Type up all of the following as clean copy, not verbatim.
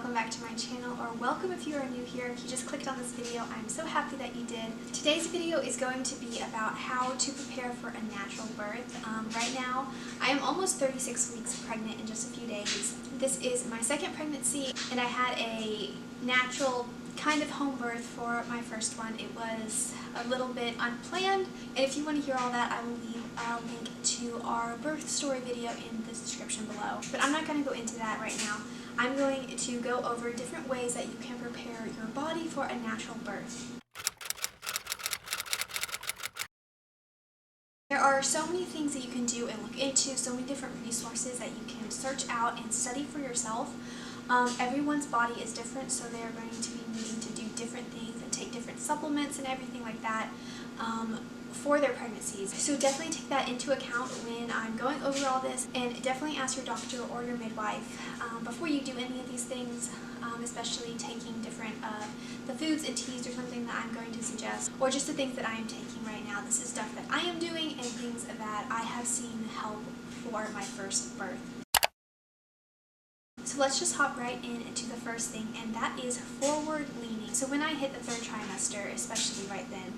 welcome back to my channel, or welcome if you are new here. If you just clicked on this video, I'm so happy that you did. Today's video is going to be about how to prepare for a natural birth. Right now, I am almost 36 weeks pregnant in just a few days. This is my second pregnancy, and I had a natural kind of home birth for my first one. It was a little bit unplanned, and if you want to hear all that, I will leave a link to our birth story video in the description below. But I'm not going to go into that right now. I'm going to go over different ways that you can prepare your body for a natural birth. There are so many things that you can do and look into, so many different resources that you can search out and study for yourself. Everyone's body is different, so they're going to be needing to do different things and take different supplements and everything like that for their pregnancies. So definitely take that into account when I'm going over all this, and definitely ask your doctor or your midwife before you do any of these things, especially taking different the foods and teas or something that I'm going to suggest, or just the things that I am taking right now. This is stuff that I am doing and things that I have seen help for my first birth. So let's just hop right into the first thing, and that is forward leaning. So when I hit the third trimester, especially right then,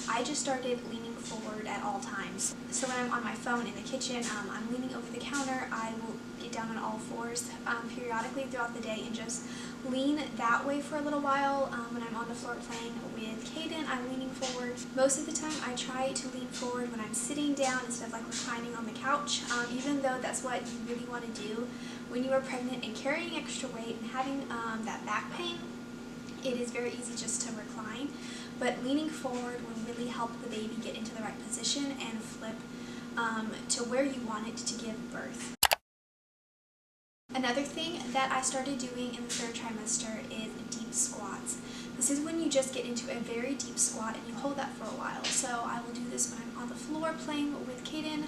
I just started leaning forward at all times. So when I'm on my phone in the kitchen, I'm leaning over the counter, I will get down on all fours periodically throughout the day and just lean that way for a little while. When I'm on the floor playing with Kaden, I'm leaning forward. Most of the time I try to lean forward when I'm sitting down instead of like reclining on the couch, even though that's what you really want to do. When you are pregnant and carrying extra weight and having that back pain, it is very easy just to recline, but leaning forward will really help the baby get into the right position and flip to where you want it to give birth. Another thing that I started doing in the third trimester is deep squats. This is when you just get into a very deep squat and you hold that for a while. So I will do this when I'm on the floor playing with Kaden.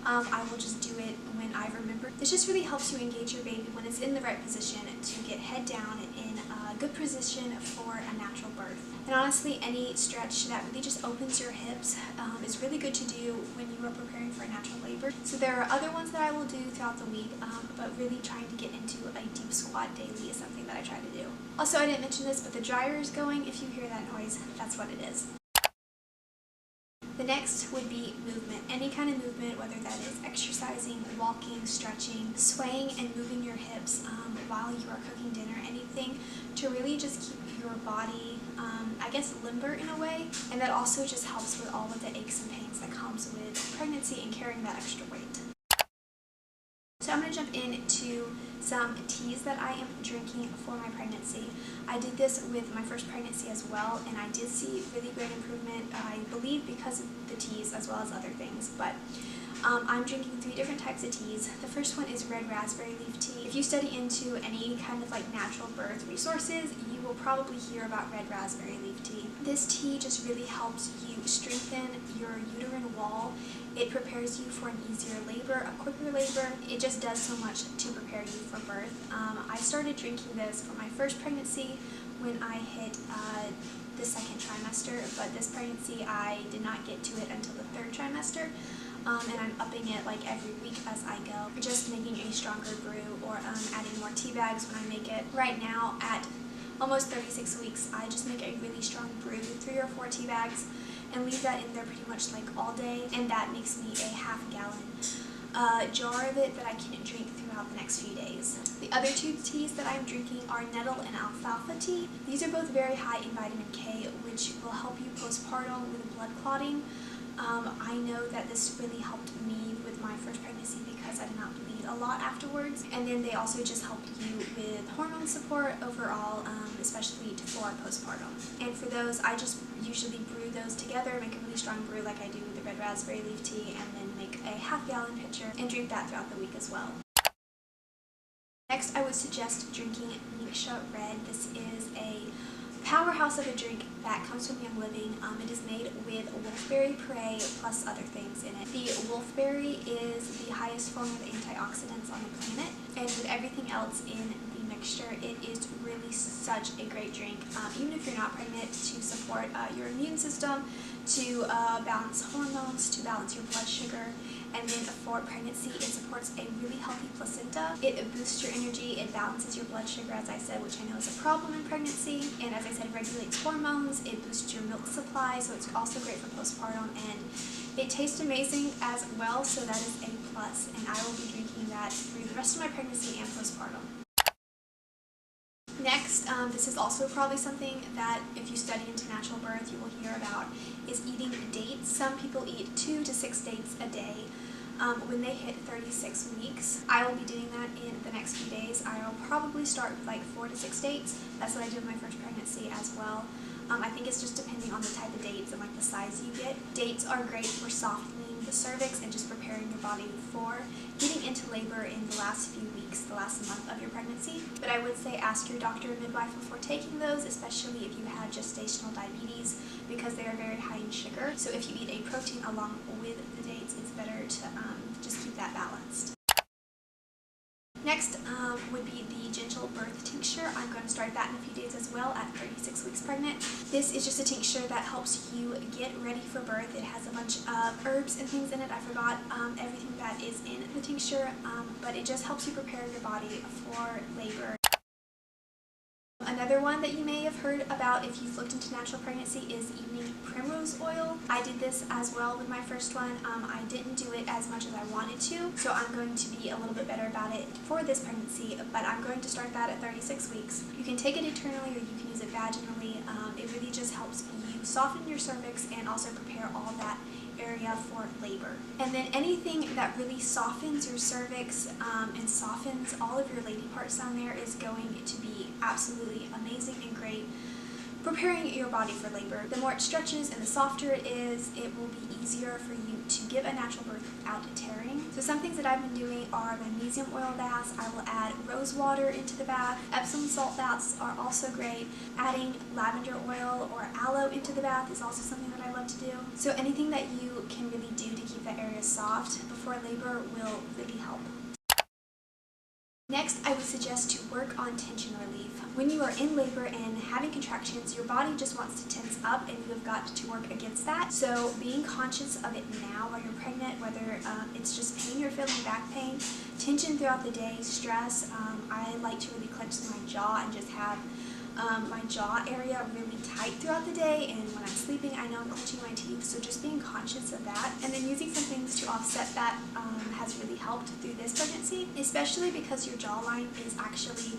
I will just do it when I remember. This just really helps you engage your baby when it's in the right position to get head down in a good position for a natural birth. And honestly, any stretch that really just opens your hips is really good to do when you are preparing for a natural labor. So there are other ones that I will do throughout the week, but really trying to get into a deep squat daily is something that I try to do. Also, I didn't mention this, but the dryer is going. If you hear that noise, that's what it is. The next would be movement. Any kind of movement, whether that is exercising, walking, stretching, swaying, and moving your hips while you are cooking dinner, anything to really just keep your body, I guess, limber in a way. And that also just helps with all of the aches and pains that comes with pregnancy and carrying that extra weight. So I'm going to jump into some teas that I am drinking for my pregnancy. I did this with my first pregnancy as well, and I did see really great improvement, I believe, because of the teas as well as other things. But I'm drinking 3 different types of teas. The first one is red raspberry leaf tea. If you study into any kind of like natural birth resources, you will probably hear about red raspberry leaf tea. This tea just really helps you strengthen your uterine wall. It prepares you for an easier labor, a quicker labor. It just does so much to prepare you for birth. I started drinking this for my first pregnancy when I hit the second trimester, but this pregnancy I did not get to it until the third trimester. And I'm upping it like every week as I go. Just making a stronger brew, or adding more tea bags when I make it. Right now at almost 36 weeks, I just make a really strong brew, 3 or 4 tea bags, and leave that in there pretty much like all day, and that makes me a half-gallon jar of it that I can drink throughout the next few days. The other 2 teas that I'm drinking are nettle and alfalfa tea. These are both very high in vitamin K, which will help you postpartum with blood clotting. I know that this really helped me with my first pregnancy because I did not bleed a lot afterwards, and then they also just help you with hormone support overall, especially for postpartum. And for those, I just usually brew those together, make a really strong brew like I do with the red raspberry leaf tea, and then make a half-gallon pitcher and drink that throughout the week as well. Next, I would suggest drinking Nisha Red. This is a powerhouse of a drink that comes from Young Living. It is made with wolfberry puree plus other things in it. The wolfberry is the highest form of antioxidants on the planet, and with everything else in the mixture, it is really such a great drink, even if you're not pregnant, to support your immune system, to balance hormones, to balance your blood sugar, And then for pregnancy, it supports a really healthy placenta. It boosts your energy, it balances your blood sugar, as I said, which I know is a problem in pregnancy. And as I said, it regulates hormones, it boosts your milk supply, so it's also great for postpartum. And it tastes amazing as well, so that is a plus. And I will be drinking that through the rest of my pregnancy and postpartum. Next, this is also probably something that if you study into natural birth you will hear about, is eating dates. Some people eat 2 to 6 dates a day when they hit 36 weeks. I will be doing that in the next few days. I will probably start with like 4 to 6 dates. That's what I did with my first pregnancy as well. I think it's just depending on the type of dates and like the size you get. Dates are great for softening the cervix and just preparing your body for getting into labor in the last few weeks, the last month of your pregnancy. But I would say ask your doctor or midwife before taking those, especially if you have gestational diabetes, because they are very high in sugar. So if you eat a protein along with the dates, it's better to just keep that balanced. Next would be the gentle birth tincture. I'm going to start that in a few days as well at 36 weeks pregnant. This is just a tincture that helps you get ready for birth. It has a bunch of herbs and things in it. I forgot everything that is in the tincture, but it just helps you prepare your body for labor. Another one that you may have heard about if you've looked into natural pregnancy is evening primrose oil. I did this as well with my first one. I didn't do it as much as I wanted to, so I'm going to be a little bit better about it for this pregnancy, but I'm going to start that at 36 weeks. You can take it internally or you can use it vaginally. It really just helps you soften your cervix and also prepare all that area for labor. And then anything that really softens your cervix and softens all of your lady parts down there is going to be absolutely amazing and great preparing your body for labor. The more it stretches and the softer it is, it will be easier for you to give a natural birth without tearing. So some things that I've been doing are magnesium oil baths. I will add rose water into the bath. Epsom salt baths are also great. Adding lavender oil or aloe into the bath is also something that I love to do. So anything that you can really do to keep that area soft before labor will really help. Next, I would suggest to work on tension relief. When you are in labor and having contractions, your body just wants to tense up and you have got to work against that. So being conscious of it now while you're pregnant, whether it's just pain you're feeling, back pain, tension throughout the day, stress. I like to really clench my jaw and just have my jaw area really tight throughout the day, and when I'm sleeping I know I'm clenching my teeth, so just being conscious of that and then using some things to offset that has really helped through this pregnancy, especially because your jawline is actually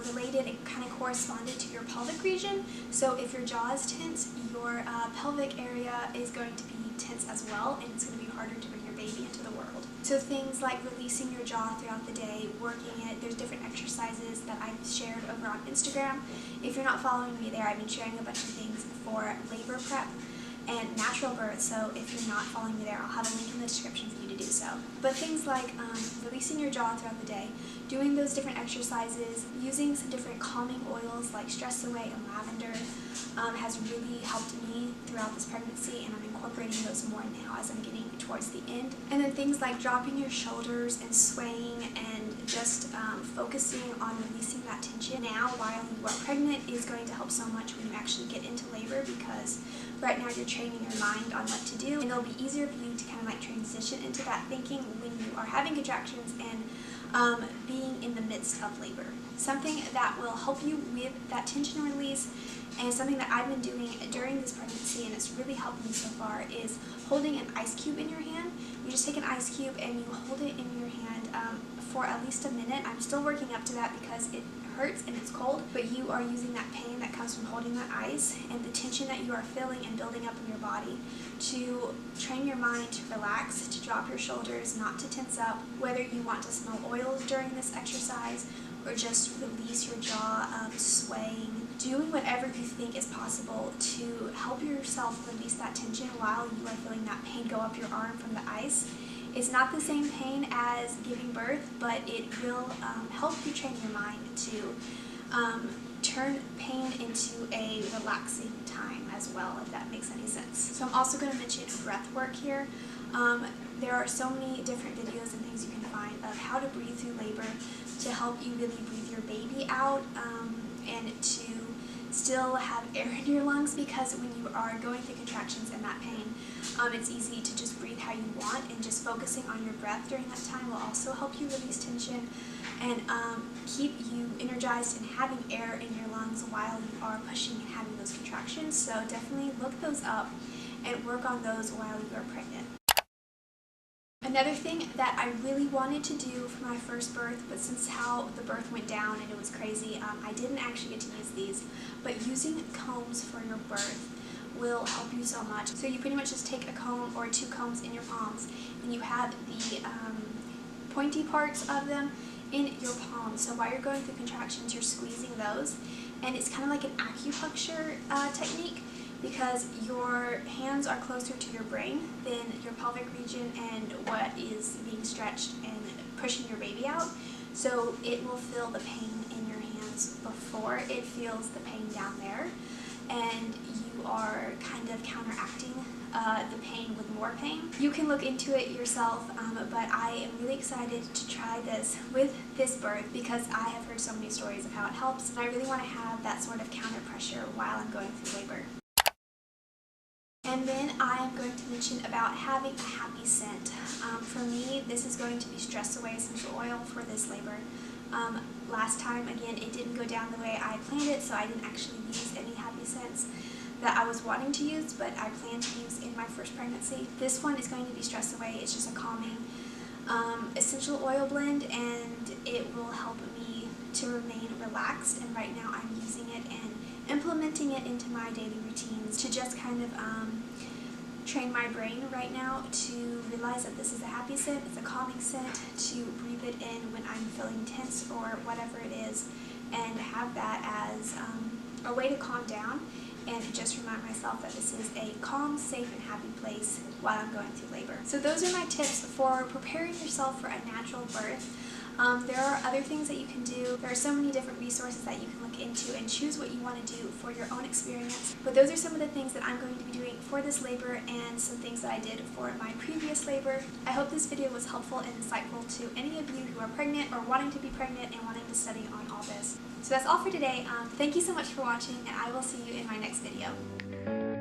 related and kind of corresponded to your pelvic region. So if your jaw is tense, your pelvic area is going to be tense as well, and it's going to be harder to bring your baby into the world. So things like releasing your jaw throughout the day, working it, there's different exercises that I've shared over on Instagram. If you're not following me there, I've been sharing a bunch of things for labor prep and natural birth, so if you're not following me there, I'll have a link in the description for you to do so. But things like releasing your jaw throughout the day, doing those different exercises, using some different calming oils like Stress Away and lavender has really helped me throughout this pregnancy, and I'm incorporating those more now as I'm getting towards the end. And then things like dropping your shoulders and swaying and just focusing on releasing that tension now while you are pregnant is going to help so much when you actually get into labor, because right now you're training your mind on what to do, and it'll be easier for you to kind of like transition into that thinking when you are having contractions and being in the midst of labor. Something that will help you with that tension release, and something that I've been doing during this pregnancy and it's really helped me so far, is holding an ice cube in your hand. You just take an ice cube and you hold it in your hand for at least a minute. I'm still working up to that because it hurts and it's cold, but you are using that pain that comes from holding that ice and the tension that you are feeling and building up in your body to train your mind to relax, to drop your shoulders, not to tense up. Whether you want to smell oils during this exercise or just release your jaw, swaying, doing whatever you think is possible to help yourself release that tension while you are feeling that pain go up your arm from the ice. It's not the same pain as giving birth, but it will help you train your mind to turn pain into a relaxing time as well, if that makes any sense. So I'm also going to mention breath work here. There are so many different videos and things you can find of how to breathe through labor to help you really breathe your baby out and to still have air in your lungs, because when you are going through contractions and that pain, it's easy to just breathe how you want, and just focusing on your breath during that time will also help you release tension and keep you energized and having air in your lungs while you are pushing and having those contractions. So definitely look those up and work on those while you are pregnant. Another thing that I really wanted to do for my first birth, but since how the birth went down and it was crazy, I didn't actually get to use these, but using combs for your birth will help you so much. So you pretty much just take a comb or 2 combs in your palms, and you have the pointy parts of them in your palms. So while you're going through contractions, you're squeezing those, and it's kind of like an acupuncture technique, because your hands are closer to your brain than your pelvic region and what is being stretched and pushing your baby out. So it will feel the pain in your hands before it feels the pain down there, and you are kind of counteracting the pain with more pain. You can look into it yourself, but I am really excited to try this with this birth because I have heard so many stories of how it helps, and I really want to have that sort of counter pressure while I'm going through labor. And then I am going to mention about having a happy scent. For me, this is going to be Stress Away Essential Oil for this labor. Last time, again, it didn't go down the way I planned it, so I didn't actually use any happy scents that I was wanting to use, but I plan to use in my first pregnancy. This one is going to be Stress Away. It's just a calming essential oil blend, and it will help me to remain relaxed, and right now I'm using it and implementing it into my daily routines to just kind of train my brain right now to realize that this is a happy scent, it's a calming scent, to breathe it in when I'm feeling tense or whatever it is, and have that as a way to calm down and just remind myself that this is a calm, safe, and happy place while I'm going through labor. So those are my tips for preparing yourself for a natural birth. There are other things that you can do. There are so many different resources that you can look into and choose what you want to do for your own experience. But those are some of the things that I'm going to be doing for this labor and some things that I did for my previous labor. I hope this video was helpful and insightful to any of you who are pregnant or wanting to be pregnant and wanting to study on all this. So that's all for today. Thank you so much for watching, and I will see you in my next video.